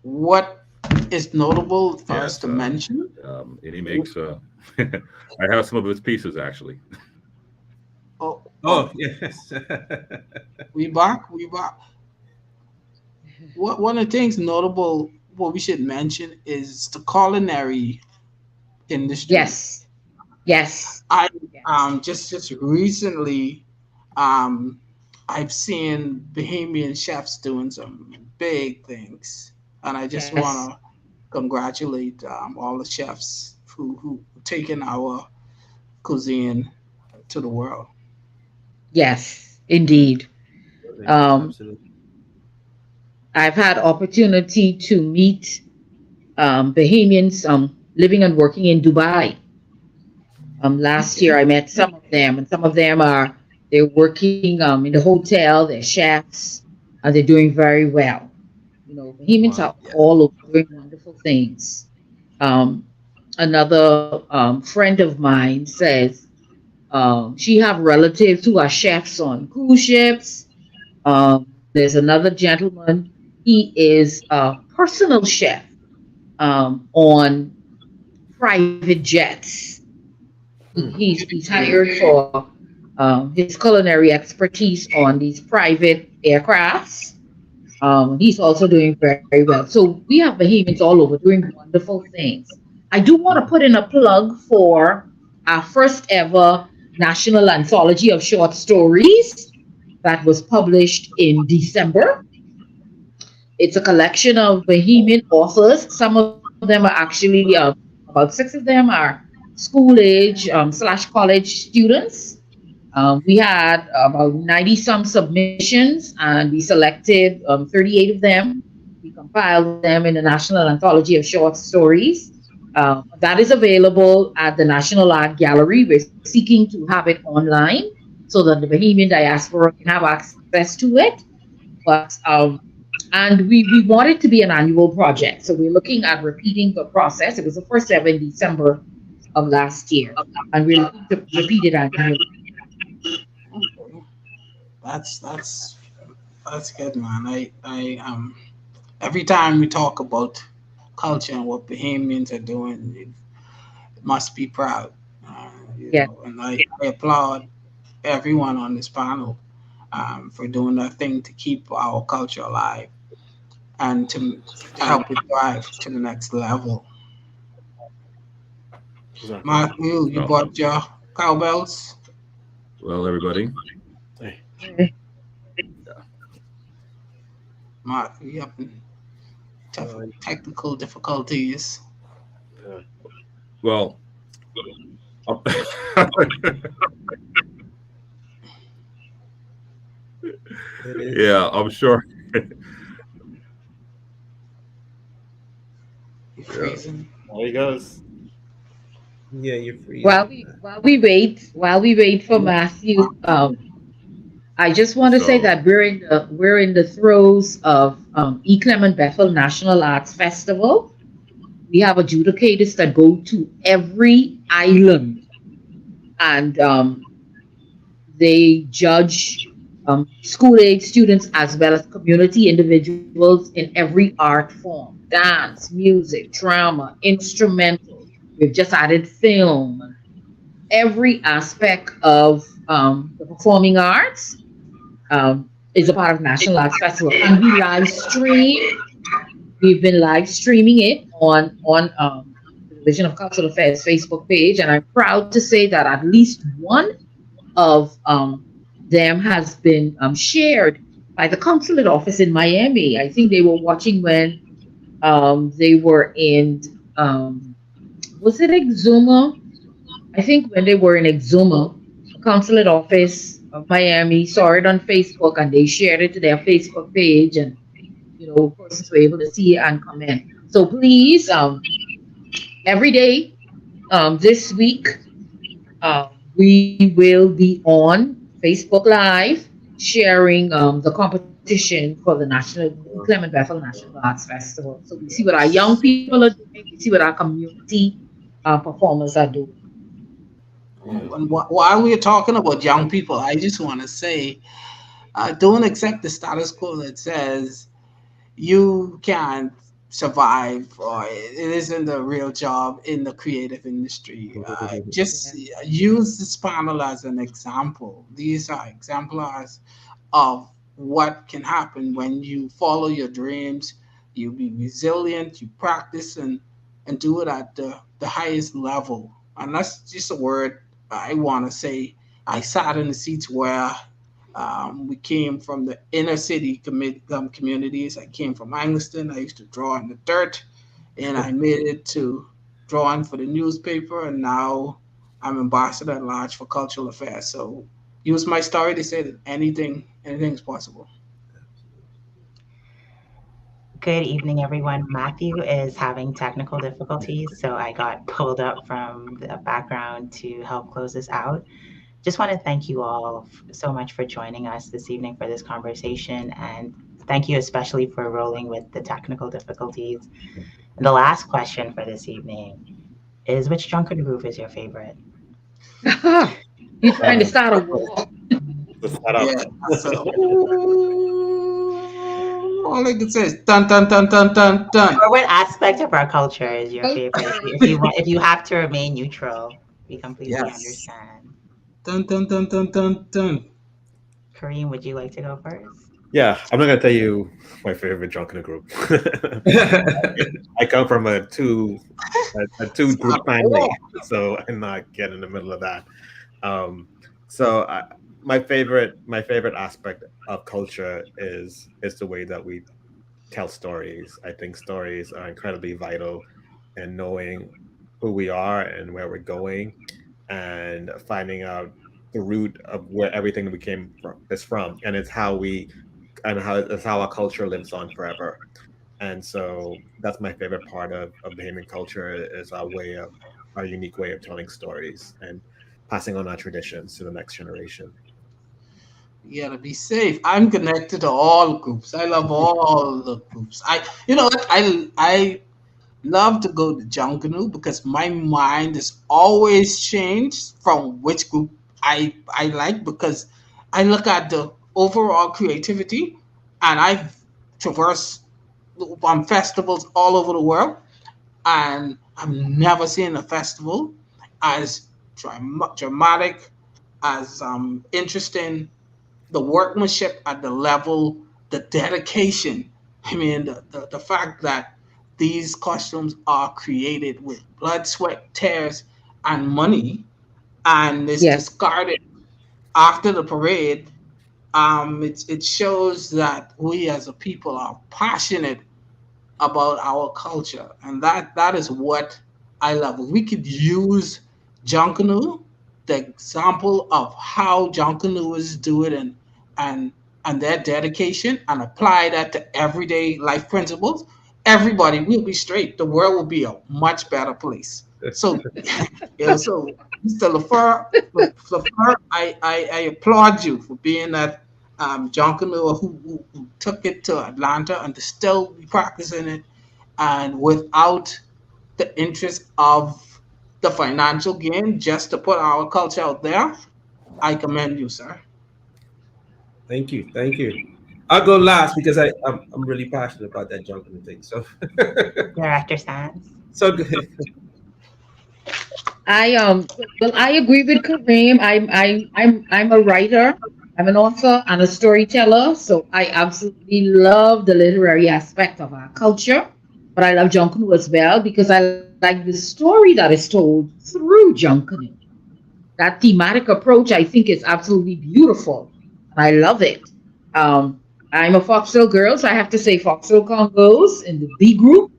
what is notable for us Yes, to mention? and he makes. I have some of his pieces actually. Oh, Oh oh, yes. we back, we back. What one of the things notable, what we should mention is the culinary industry. Yes, yes, I yes, just recently, um, I've seen Bahamian chefs doing some big things, and I just yes, want to congratulate all the chefs who taken our cuisine to the world. yes, indeed. Absolutely, Um, absolutely. I've had opportunity to meet Bahamians living and working in Dubai. Last year, Okay. I met some of them, and some of them they're working in the hotel. They're chefs, and they're doing very well. Bahamians Well, are yeah. all over doing wonderful things. Um, Another friend of mine says she have relatives who are chefs on cruise ships. There's another gentleman. He is a personal chef on private jets. He's hired for his culinary expertise on these private aircrafts. He's also doing very well. So we have Bahamians all over doing wonderful things. I do want to put in a plug for our first ever national anthology of short stories that was published in December. It's a collection of Bahamian authors. Some of them are actually, about six of them are school age slash college students. We had about 90 some submissions, and we selected 38 of them. We compiled them in the National Anthology of Short Stories. That is available at the National Art Gallery. We're seeking to have it online so that the Bahamian diaspora can have access to it. But and we want it to be an annual project. So we're looking at repeating the process. It was the first ever in December of last year, and we're looking to repeat it annually. Okay. That's that's good, man. I every time we talk about culture and what Bahamians are doing, it must be proud. Yeah, And I applaud everyone on this panel for doing their thing to keep our culture alive and to help it thrive to the next level. Exactly. Mark, you Well, bought your cowbells. well, everybody. Hey, Mark, you having tough uh, technical difficulties. yeah. Well, It is. yeah, I'm sure. You Yeah. freezing? There he goes. Yeah, you're while freezing. we wait for Matthew, I just want to say So, that we're in the throes of E. Clement Bethel National Arts Festival. We have adjudicators that go to every island, and they judge school age students as well as community individuals in every art form: dance, music, drama, instrumental. We've just added film, every aspect of the performing arts is a part of National Arts Festival, and we live stream. We've been live streaming it on the Division of Cultural Affairs Facebook page, and I'm proud to say that at least one of them has been shared by the consulate office in Miami. I think they were watching when they were in was it Exuma? I think when they were in Exuma, the consulate office of Miami saw it on Facebook and they shared it to their Facebook page, and persons were able to see it and comment. So please, every day this week, we will be on Facebook Live sharing the competition for the National Clement Bethel National Arts Festival. So we see what our young people are doing, we see what our community performers are doing. Yeah. And while we're talking about young people, I just want to say, don't accept the status quo that says you can't survive or it isn't a real job in the creative industry. Just Yeah. use this panel as an example. These are exemplars of what can happen when you follow your dreams, you be resilient, you practice and do it at the highest level. And that's just a word I want to say. I sat in the seats where we came from the inner city communities. I came from Angleston. I used to draw in the dirt, and I made it to drawing for the newspaper. And now I'm ambassador at large for cultural affairs. So use my story to say that anything is possible. Good evening, everyone. Matthew is having technical difficulties, so I got pulled up from the background to help close this out. Just want to thank you all so much for joining us this evening for this conversation. And Thank you especially for rolling with the technical difficulties. And the last question for this evening is, which drunken group is your favorite? You're trying to Um, start a war. the Yeah. setup. So, all I can say is dun dun dun dun dun dun. Or what aspect of our culture is your favorite? If you Okay. want, if you have to remain neutral, we completely Yes. understand. Dun dun dun dun dun dun. Kareem, would you like to go first? Yeah, I'm not gonna tell you my favorite drunk in a group. I come from a two group Start a family, war. so I'm not getting in the middle of that. Um, so my favorite aspect of culture is the way that we tell stories. I think stories are incredibly vital in knowing who we are and where we're going, and finding out the root of where everything we came from is from, and it's how our culture lives on forever. And so that's my favorite part of Bahamian culture is our unique way of telling stories and passing on our traditions to the next generation. You gotta be safe. I'm connected to all groups. I love all the groups. You know what? I love to go to Junkanoo because my mind is always changed from which group I like, because I look at the overall creativity, and I've traversed festivals all over the world, and I've never seen a festival as dramatic, as interesting, the workmanship at the level, the dedication. I mean, the fact that these costumes are created with blood, sweat, tears, and money, and is Yes. discarded after the parade. It shows that we as a people are passionate about our culture, and that is what I love. We could use Junkanoo, the example of how Junkanooers do it, and and their dedication, and apply that to everyday life principles. Everybody will be straight. The world will be a much better place. So, yeah. So, Mr. LaFleur, I applaud you for being that Junkanoo who took it to Atlanta and to still be practicing it, and without the interest of the financial gain, just to put our culture out there. I commend you, sir. Thank you, thank you. I'll go last because I'm really passionate about that jungle thing. So Director Sands. so good. Well, I agree with Kareem. I'm a writer. I'm an author and a storyteller. So I absolutely love the literary aspect of our culture. But I love Junkanoo as well because I like the story that is told through Junkanoo. That thematic approach, I think, is absolutely beautiful. And I love it. I'm a Foxville girl, so I have to say Foxville Congos in the B group.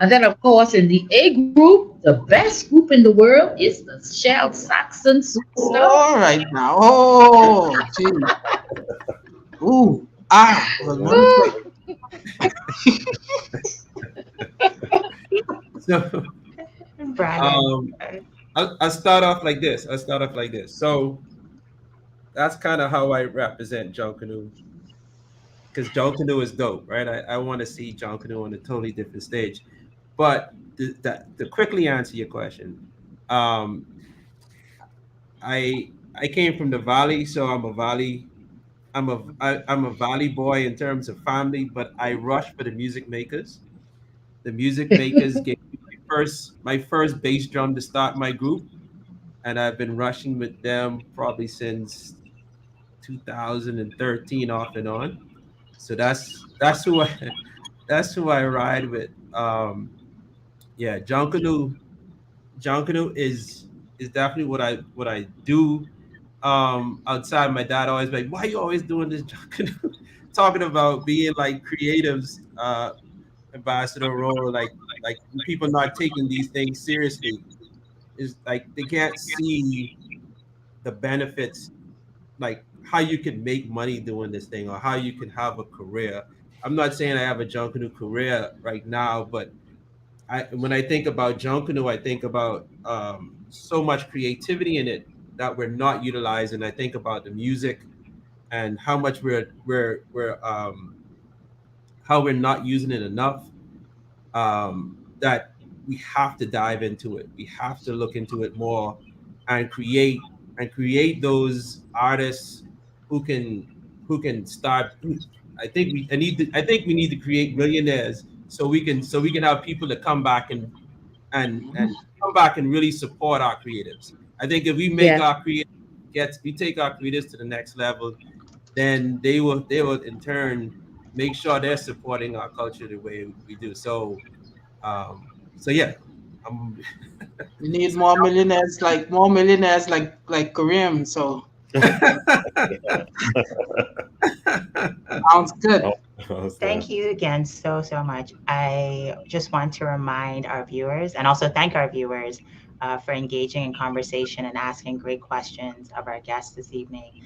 And then, of course, in the A group, the best group in the world is the Shell Saxon Superstar. All right now. Oh, gee. Ooh. Ah. Well, let me Ah, say. So Brandon. um, I'll start off like this. I'll start off like this. So that's kind of how I represent Junkanoo because Junkanoo is dope, right? I want to see Junkanoo on a totally different stage. But to quickly answer your question, um, I came from the valley, so I'm a valley boy in terms of family, but I rush for the music makers. The music makers gave me my first bass drum to start my group, and I've been rushing with them probably since 2013 off and on. So that's who I that's who I ride with. Yeah, John Canoe is definitely what I do. Outside, my dad always like, why are you always doing this, John Canoe? Talking about being like creatives, ambassador role, like people not taking these things seriously is like they can't see the benefits, like how you can make money doing this thing or how you can have a career. I'm not saying I have a John Canoe career right now, but when I think about Junkanoo, I think about so much creativity in it that we're not utilizing. I think about the music and how much we're how we're not using it enough, that we have to dive into it. We have to look into it more and create those artists who can start. I think we need to create millionaires so we can have people to come back and come back and really support our creatives. I think if we make Yes. our creatives we take our creatives to the next level, then they will in turn make sure they're supporting our culture the way we do. So yeah, um, We need more millionaires like Kareem. So sounds good. Thank you again so much. I just want to remind our viewers and also thank our viewers for engaging in conversation and asking great questions of our guests this evening.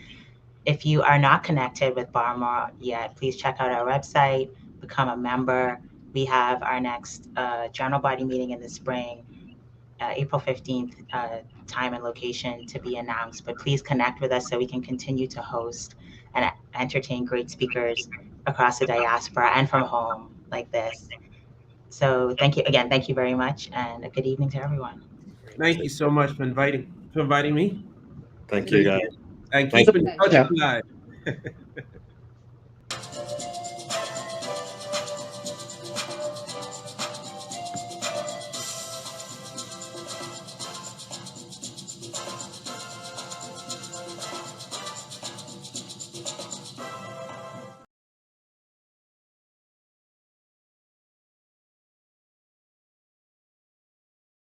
If you are not connected with BAAWMAR yet, please check out our website, become a member. We have our next general body meeting in the spring, April 15th, time and location to be announced. But please connect with us so we can continue to host and entertain great speakers across the diaspora and from home like this. So thank you again. Thank you very much, and a good evening to everyone. thank you so much for inviting me Thank you, guys. and Thank keeping you. the culture alive.